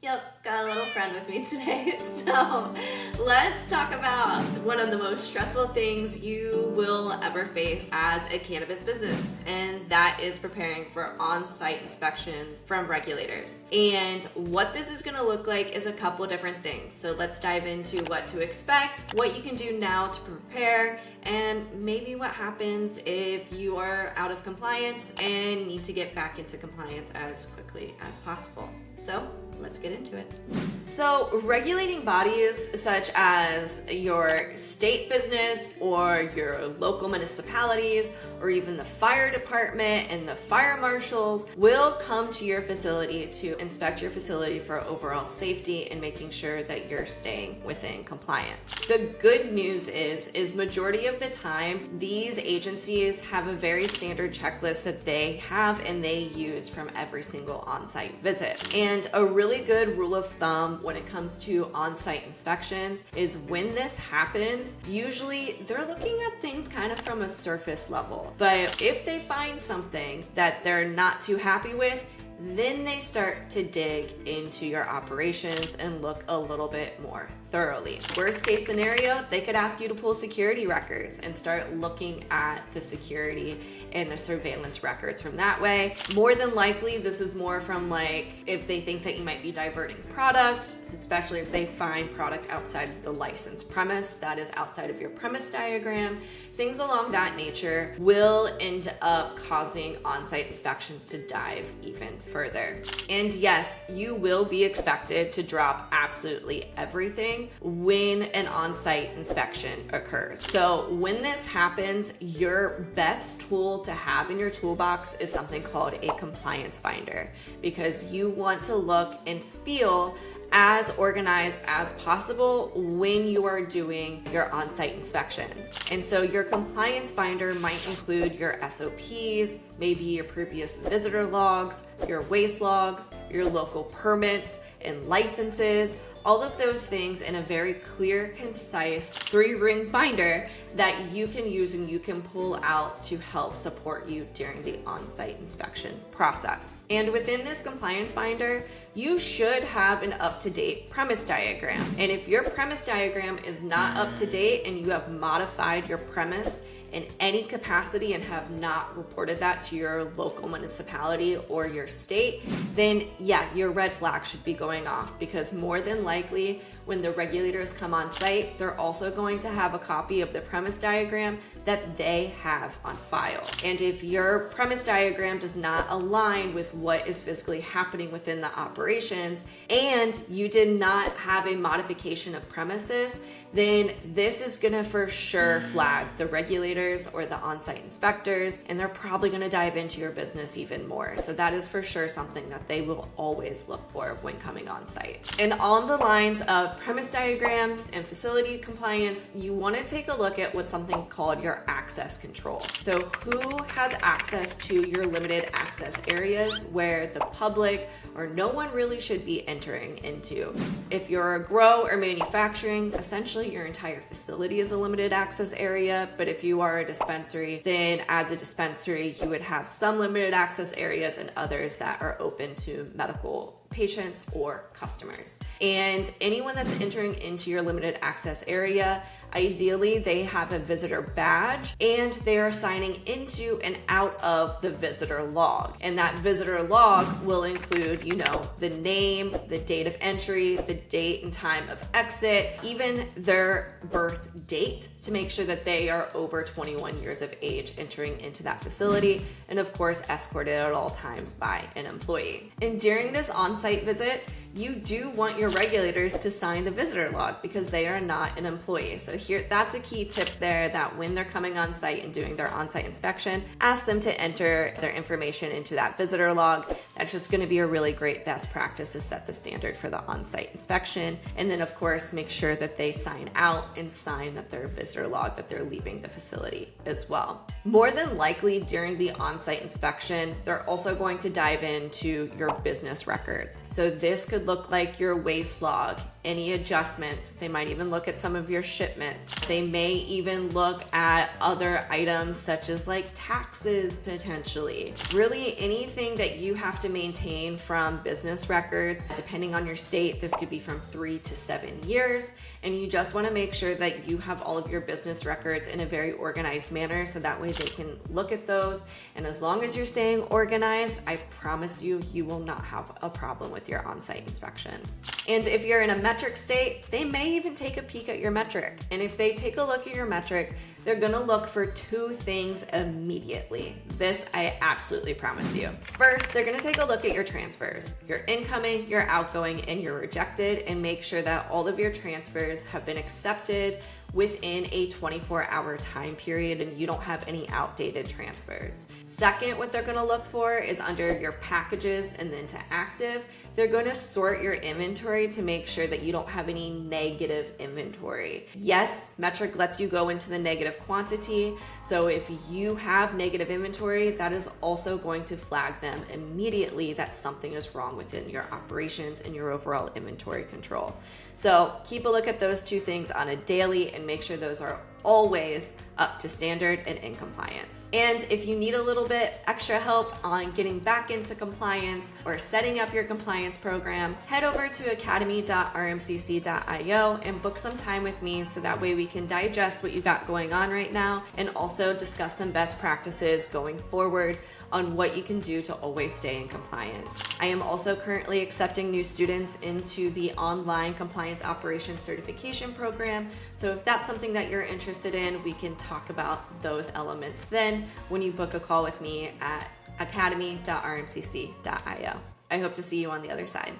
Yep, got a little friend with me today. So let's talk about one of the most stressful things you will ever face as a cannabis business, and that is preparing for on-site inspections from regulators. And what this is going to look like is a couple different things. So let's dive into what to expect, what you can do now to prepare, and maybe what happens if you are out of compliance and need to get back into compliance as quickly as possible. So let's get into it. So regulating bodies such as your state business or your local municipalities or even the fire department and the fire marshals will come to your facility to inspect your facility for overall safety and making sure that you're staying within compliance. The good news is majority of the time, these agencies have a very standard checklist that they have and they use from every single on-site visit. And a really good rule of thumb when it comes to on-site inspections is when this happens, usually they're looking at things kind of from a surface level. But if they find something that they're not too happy with, then they start to dig into your operations and look a little bit more thoroughly. Worst case scenario, they could ask you to pull security records and start looking at the security and the surveillance records from that way. More than likely, this is more from like if they think that you might be diverting product, especially if they find product outside of the licensed premise, that is outside of your premise diagram. Things along that nature will end up causing on-site inspections to dive even further. And yes, you will be expected to drop absolutely everything when an on-site inspection occurs. So when this happens, your best tool to have in your toolbox is something called a compliance binder, because you want to look and feel as organized as possible when you are doing your on-site inspections. And so your compliance binder might include your SOPs, maybe your previous visitor logs, your waste logs, your local permits and licenses, all of those things in a very clear, concise 3-ring binder that you can use and you can pull out to help support you during the on-site inspection process. And within this compliance binder, you should have an up-to-date premise diagram. And if your premise diagram is not up to date and you have modified your premise in any capacity and have not reported that to your local municipality or your state, then yeah, your red flag should be going off, because more than likely when the regulators come on site, they're also going to have a copy of the premise diagram that they have on file. And if your premise diagram does not align with what is physically happening within the operations and you did not have a modification of premises, then this is gonna for sure flag the regulators or the on-site inspectors, and they're probably gonna dive into your business even more. So that is for sure something that they will always look for when coming on site. And on the lines of premise diagrams and facility compliance, you wanna take a look at what's something called your access control. So who has access to your limited access areas where the public or no one really should be entering into? If you're a grow or manufacturing, essentially your entire facility is a limited access area. But if you are a dispensary, then as a dispensary, you would have some limited access areas and others that are open to medical patients or customers. And anyone that's entering into your limited access area, ideally they have a visitor badge and they are signing into and out of the visitor log. And that visitor log will include, the name, the date of entry, the date and time of exit, even their birth date, to make sure that they are over 21 years of age entering into that facility, and of course escorted at all times by an employee. And during this on-site visit, you do want your regulators to sign the visitor log because they are not an employee. So here, that's a key tip there, that when they're coming on site and doing their on-site inspection, ask them to enter their information into that visitor log. That's just gonna be a really great best practice to set the standard for the on-site inspection. And then of course, make sure that they sign out and sign that their visitor log, that they're leaving the facility as well. More than likely during the on-site inspection, they're also going to dive into your business records. So this could look like your waste log, any adjustments. They might even look at some of your shipments. They may even look at other items such as like taxes potentially. Really anything that you have to maintain from business records. Depending on your state, this could be from 3 to 7 years. And you just want to make sure that you have all of your business records in a very organized manner so that way they can look at those. And as long as you're staying organized, I promise you, you will not have a problem with your on-site inspection. And if you're in a metric state, they may even take a peek at your metric. And if they take a look at your metric, they're gonna look for 2 things immediately. This I absolutely promise you. First, they're gonna take a look at your transfers, your incoming, your outgoing, and your rejected, and make sure that all of your transfers have been accepted within a 24-hour time period and you don't have any outdated transfers. Second, what they're gonna look for is under your packages and then to active, they're gonna sort your inventory to make sure that you don't have any negative inventory. Yes, metric lets you go into the negative quantity, so if you have negative inventory, that is also going to flag them immediately that something is wrong within your operations and your overall inventory control. So keep a look at those 2 things on a daily and make sure those are always up to standard and in compliance. And if you need a little bit extra help on getting back into compliance or setting up your compliance program, head over to academy.rmcc.io and book some time with me so that way we can digest what you got going on right now and also discuss some best practices going forward on what you can do to always stay in compliance. I am also currently accepting new students into the online compliance operations certification program. So if that's something that you're interested in, we can talk about those elements then when you book a call with me at academy.rmcc.io. I hope to see you on the other side.